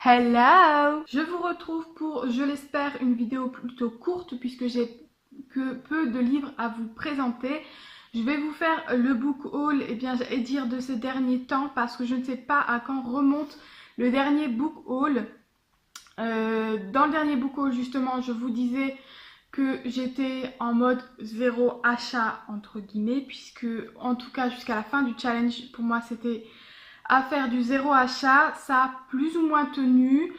Hello! Je vous retrouve pour, je l'espère, une vidéo plutôt courte puisque j'ai que peu de livres à vous présenter. Je vais vous faire le book haul, j'allais dire de ces derniers temps parce que je ne sais pas à quand remonte le dernier book haul. Dans le dernier book haul, justement, je vous disais que j'étais en mode zéro achat, entre guillemets, puisque en tout cas jusqu'à la fin du challenge, pour moi c'était à faire du zéro achat. Ça a plus ou moins tenu.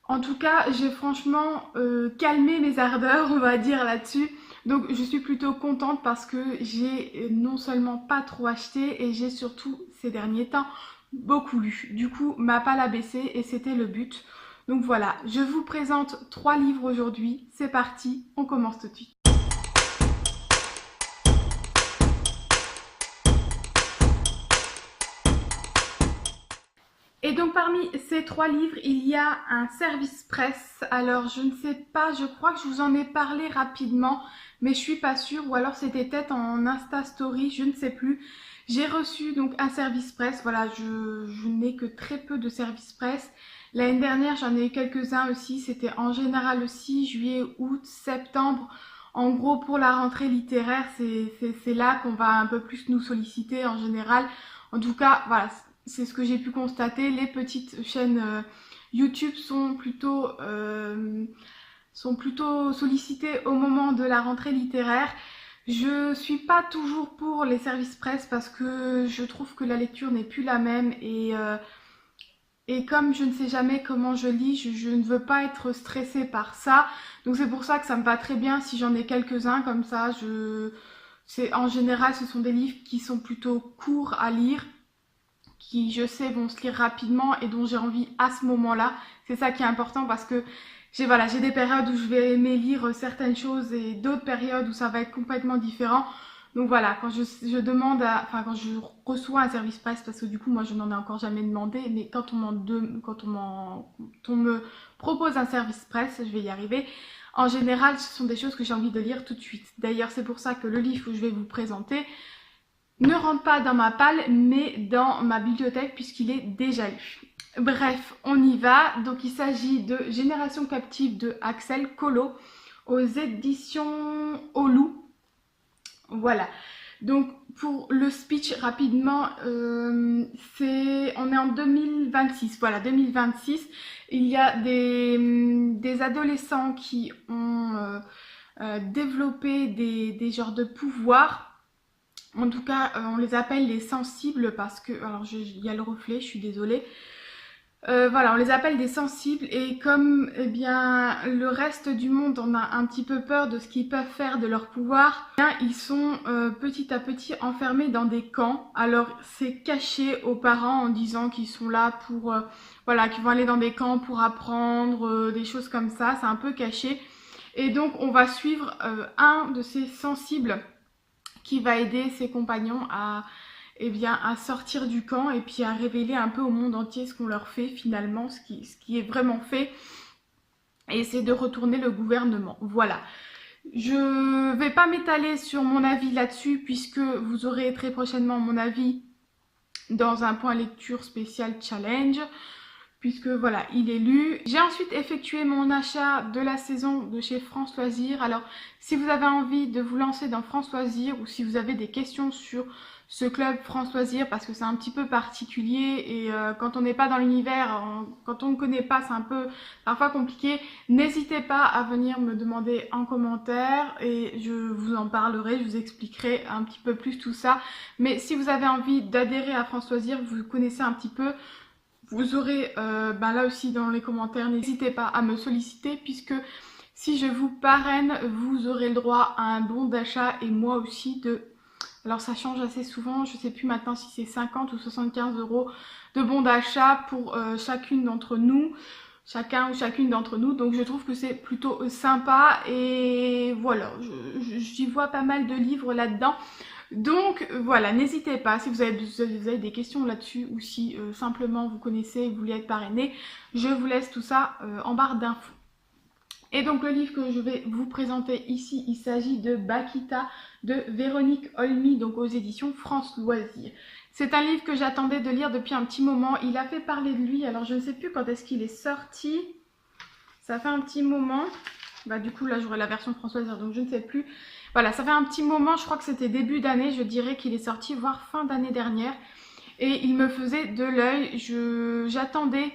En tout cas, j'ai franchement calmé mes ardeurs, on va dire, là-dessus. Donc je suis plutôt contente parce que j'ai non seulement pas trop acheté et j'ai surtout ces derniers temps beaucoup lu. Du coup, ma palle a baissé et c'était le but. Donc voilà, je vous présente 3 livres aujourd'hui. C'est parti, on commence tout de suite. Et donc parmi ces 3 livres, il y a un service presse. Alors je ne sais pas, je crois que je vous en ai parlé rapidement, mais je suis pas sûre, ou alors c'était peut-être en Insta Story, je ne sais plus. J'ai reçu donc un service presse, voilà, je n'ai que très peu de services presse. L'année dernière, j'en ai eu quelques-uns aussi, c'était en général aussi juillet, août, septembre. En gros, pour la rentrée littéraire, c'est là qu'on va un peu plus nous solliciter en général. En tout cas, voilà, c'est ce que j'ai pu constater. Les petites chaînes YouTube sont plutôt sollicitées au moment de la rentrée littéraire. Je suis pas toujours pour les services presse parce que je trouve que la lecture n'est plus la même et comme je ne sais jamais comment je lis, je ne veux pas être stressée par ça. Donc c'est pour ça que ça me va très bien si j'en ai quelques-uns comme ça. En général, ce sont des livres qui sont plutôt courts à lire, qui je sais vont se lire rapidement et dont j'ai envie à ce moment-là. C'est ça qui est important parce que j'ai des périodes où je vais aimer lire certaines choses et d'autres périodes où ça va être complètement différent. Donc voilà, quand je demande, quand je reçois un service presse, parce que du coup moi je n'en ai encore jamais demandé, mais quand on me propose un service presse, je vais y arriver. En général, ce sont des choses que j'ai envie de lire tout de suite. D'ailleurs, c'est pour ça que le livre que je vais vous présenter ne rentre pas dans ma palle, mais dans ma bibliothèque puisqu'il est déjà lu. Bref, on y va. Donc il s'agit de Génération captive de Axel Collot aux éditions Olu. Voilà. Donc pour le speech rapidement, on est en 2026. Voilà, 2026. Il y a des adolescents qui ont développé des genres de pouvoirs. En tout cas, on les appelle les sensibles parce que, alors il y a le reflet, je suis désolée. Voilà, on les appelle des sensibles et comme le reste du monde en a un petit peu peur de ce qu'ils peuvent faire de leur pouvoir, ils sont petit à petit enfermés dans des camps. Alors c'est caché aux parents en disant qu'ils sont là pour, qu'ils vont aller dans des camps pour apprendre des choses comme ça, c'est un peu caché. Et donc on va suivre un de ces sensibles qui va aider ses compagnons à sortir du camp et puis à révéler un peu au monde entier ce qu'on leur fait finalement, ce qui est vraiment fait, et essayer de retourner le gouvernement. Voilà. Je vais pas m'étaler sur mon avis là-dessus puisque vous aurez très prochainement mon avis dans un point lecture spécial challenge, puisque voilà, il est lu. J'ai ensuite effectué mon achat de la saison de chez France Loisirs. Alors, si vous avez envie de vous lancer dans France Loisirs ou si vous avez des questions sur ce club France Loisirs, parce que c'est un petit peu particulier et quand on n'est pas dans l'univers, quand on ne connaît pas, c'est un peu parfois compliqué, n'hésitez pas à venir me demander en commentaire et je vous en parlerai, je vous expliquerai un petit peu plus tout ça. Mais si vous avez envie d'adhérer à France Loisirs, vous connaissez un petit peu, vous aurez là aussi dans les commentaires, n'hésitez pas à me solliciter puisque si je vous parraine, vous aurez le droit à un bon d'achat et moi aussi alors ça change assez souvent, je sais plus maintenant si c'est 50 ou 75 € de bon d'achat pour chacune d'entre nous, chacun ou chacune d'entre nous. Donc je trouve que c'est plutôt sympa et voilà, j'y vois pas mal de livres là-dedans. Donc voilà, n'hésitez pas, si vous avez des questions là-dessus ou si simplement vous connaissez et vous voulez être parrainé, je vous laisse tout ça en barre d'infos. Et donc le livre que je vais vous présenter ici, il s'agit de Bakita de Véronique Olmy, donc aux éditions France Loisirs. C'est un livre que j'attendais de lire depuis un petit moment. Il a fait parler de lui, alors je ne sais plus quand est-ce qu'il est sorti. Ça fait un petit moment. Bah, du coup, là, j'aurai la version française, donc je ne sais plus. Voilà, ça fait un petit moment, je crois que c'était début d'année, je dirais qu'il est sorti, voire fin d'année dernière. Et il me faisait de l'œil. J'attendais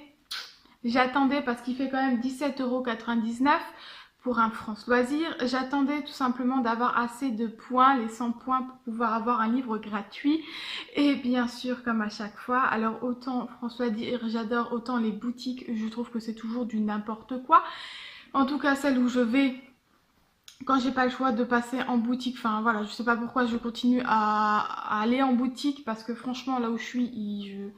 parce qu'il fait quand même 17,99 € pour un France Loisirs. J'attendais tout simplement d'avoir assez de points, les 100 points, pour pouvoir avoir un livre gratuit. Et bien sûr, comme à chaque fois, alors autant France Loisirs, j'adore, autant les boutiques, je trouve que c'est toujours du n'importe quoi. En tout cas, celle où je vais, quand j'ai pas le choix de passer en boutique, enfin voilà, je sais pas pourquoi je continue à aller en boutique, parce que franchement, là où je suis,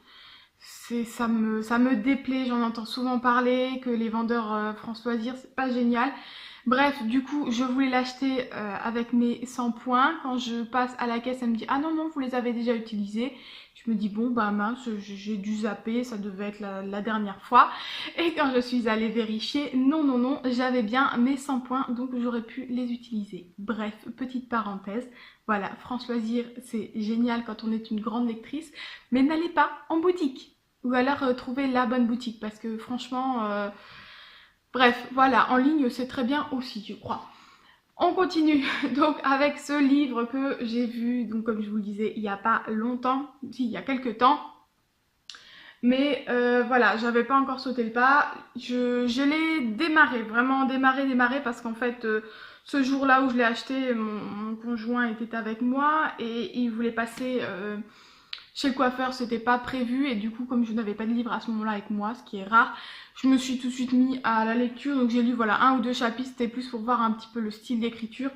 ça me déplaît, j'en entends souvent parler, que les vendeurs France Loisirs, c'est pas génial. Bref, du coup, je voulais l'acheter avec mes 100 points. Quand je passe à la caisse, elle me dit « Ah non, non, vous les avez déjà utilisés ». Je me dis « Bon, bah mince, j'ai dû zapper, ça devait être la dernière fois ». Et quand je suis allée vérifier, non, non, non, j'avais bien mes 100 points, donc j'aurais pu les utiliser. Bref, petite parenthèse. Voilà, France Loisirs, c'est génial quand on est une grande lectrice, mais n'allez pas en boutique. Ou alors trouver la bonne boutique, parce que franchement... Bref, voilà, en ligne c'est très bien aussi, je crois. On continue donc avec ce livre que j'ai vu, donc comme je vous le disais, il n'y a pas longtemps, si, il y a quelques temps. Mais voilà, j'avais pas encore sauté le pas. Je l'ai démarré, vraiment démarré, parce qu'en fait, ce jour-là où je l'ai acheté, mon conjoint était avec moi et il voulait passer chez le coiffeur, c'était pas prévu. Et du coup, comme je n'avais pas de livre à ce moment-là avec moi, ce qui est rare, je me suis tout de suite mis à la lecture. Donc j'ai lu voilà 1 ou 2 chapitres, c'était plus pour voir un petit peu le style d'écriture.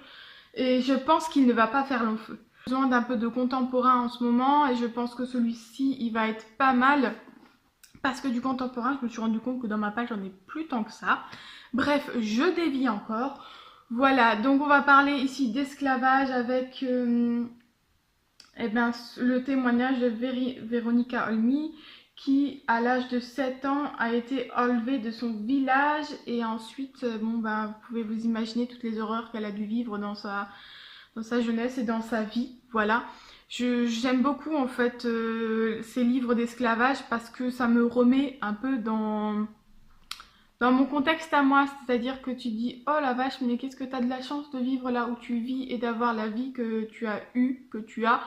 Et je pense qu'il ne va pas faire long feu. J'ai besoin d'un peu de contemporain en ce moment et je pense que celui-ci, il va être pas mal. Parce que du contemporain, je me suis rendu compte que dans ma page, j'en ai plus tant que ça. Bref, je dévie encore. Voilà, donc on va parler ici d'esclavage avec le témoignage de Véronica Olmy, qui, à l'âge de 7 ans, a été enlevée de son village. Et ensuite, vous pouvez vous imaginer toutes les horreurs qu'elle a dû vivre dans sa jeunesse et dans sa vie. Voilà. J'aime beaucoup en fait ces livres d'esclavage parce que ça me remet un peu dans mon contexte à moi, c'est-à-dire que tu dis oh la vache, mais qu'est-ce que tu as de la chance de vivre là où tu vis et d'avoir la vie que tu as eue, que tu as.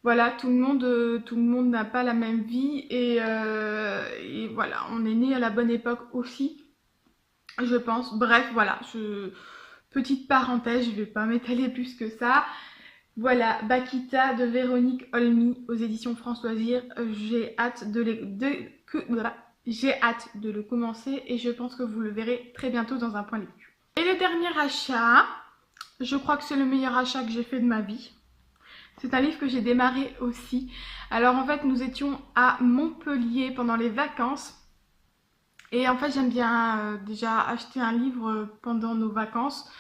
Voilà, tout le monde n'a pas la même vie et voilà, on est né à la bonne époque aussi, je pense. Bref, voilà, petite parenthèse, je vais pas m'étaler plus que ça. Voilà, Bakita de Véronique Olmy aux éditions France Loisirs. J'ai hâte de le commencer et je pense que vous le verrez très bientôt dans un point lecture. Et le dernier achat, je crois que c'est le meilleur achat que j'ai fait de ma vie. C'est un livre que j'ai démarré aussi. Alors en fait, nous étions à Montpellier pendant les vacances. Et en fait, j'aime bien déjà acheter un livre pendant nos vacances.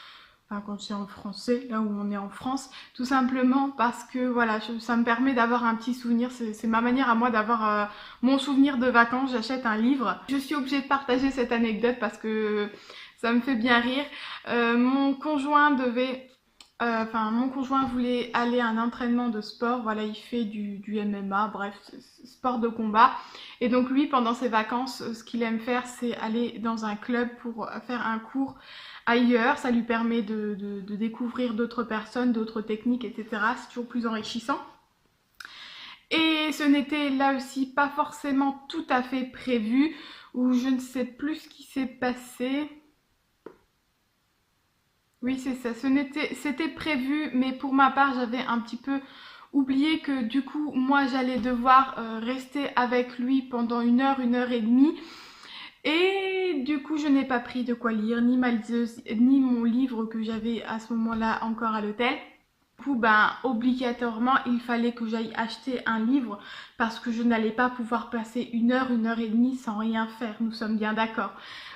Enfin, quand c'est en français, là où on est en France, tout simplement parce que voilà, ça me permet d'avoir un petit souvenir, c'est ma manière à moi d'avoir mon souvenir de vacances, j'achète un livre. Je suis obligée de partager cette anecdote parce que ça me fait bien rire. Mon conjoint voulait aller à un entraînement de sport, voilà, il fait du MMA, bref, sport de combat. Et donc lui, pendant ses vacances, ce qu'il aime faire, c'est aller dans un club pour faire un cours ailleurs. Ça lui permet de découvrir d'autres personnes, d'autres techniques, etc. C'est toujours plus enrichissant. Et ce n'était là aussi pas forcément tout à fait prévu, ou je ne sais plus ce qui s'est passé. Oui, c'est ça, c'était prévu, mais pour ma part, j'avais un petit peu oublié que du coup, moi, j'allais devoir rester avec lui pendant 1 heure, 1 heure et demie. Et du coup, je n'ai pas pris de quoi lire, ni ma liseuse, ni mon livre que j'avais à ce moment-là encore à l'hôtel. Du coup, obligatoirement, il fallait que j'aille acheter un livre parce que je n'allais pas pouvoir passer 1 heure, 1 heure et demie sans rien faire. Nous sommes bien d'accord.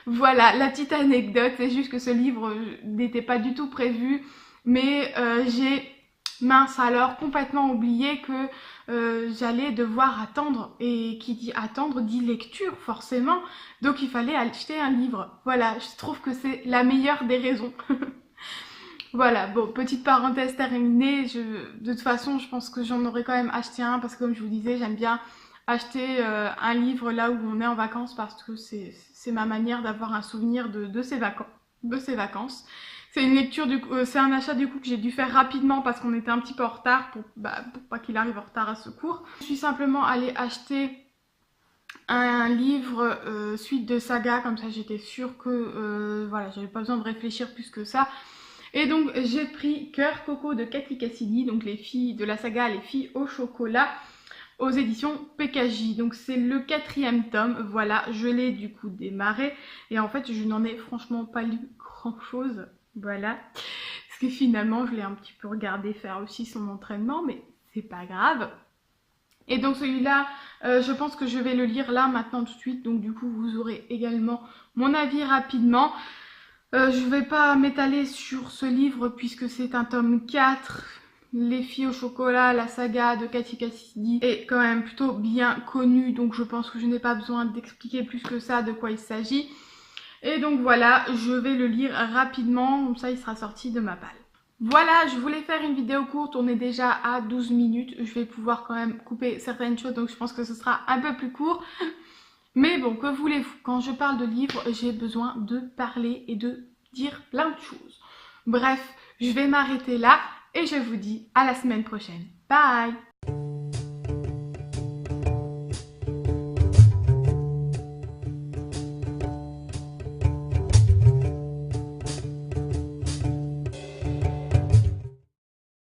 Voilà, la petite anecdote, c'est juste que ce livre n'était pas du tout prévu, mais j'ai, mince alors, complètement oublié que j'allais devoir attendre, et qui dit attendre dit lecture forcément, donc il fallait acheter un livre. Voilà, je trouve que c'est la meilleure des raisons. Voilà, bon, petite parenthèse terminée. De toute façon, je pense que j'en aurais quand même acheté un parce que comme je vous disais, j'aime bien acheter un livre là où on est en vacances parce que c'est ma manière d'avoir un souvenir de ces vacances. De ces vacances. C'est une lecture c'est un achat du coup que j'ai dû faire rapidement parce qu'on était un petit peu en retard pour pas qu'il arrive en retard à ce cours. Je suis simplement allée acheter un livre suite de saga, comme ça j'étais sûre que voilà, j'avais pas besoin de réfléchir plus que ça. Et donc j'ai pris Cœur Coco de Cathy Cassidy, donc les filles de la saga Les filles au chocolat, aux éditions PKJ. Donc c'est le 4e tome, voilà, je l'ai du coup démarré. Et en fait je n'en ai franchement pas lu grand chose, voilà. Parce que finalement je l'ai un petit peu regardé faire aussi son entraînement, mais c'est pas grave. Et donc celui-là, je pense que je vais le lire là, maintenant, tout de suite. Donc du coup, vous aurez également mon avis rapidement. Je ne vais pas m'étaler sur ce livre puisque c'est un tome 4. Les filles au chocolat, la saga de Cathy Cassidy est quand même plutôt bien connue. Donc je pense que je n'ai pas besoin d'expliquer plus que ça de quoi il s'agit. Et donc voilà, je vais le lire rapidement. Comme ça, il sera sorti de ma palle. Voilà, je voulais faire une vidéo courte, on est déjà à 12 minutes, je vais pouvoir quand même couper certaines choses, donc je pense que ce sera un peu plus court. Mais bon, que voulez-vous, quand je parle de livres, j'ai besoin de parler et de dire plein de choses. Bref, je vais m'arrêter là et je vous dis à la semaine prochaine. Bye!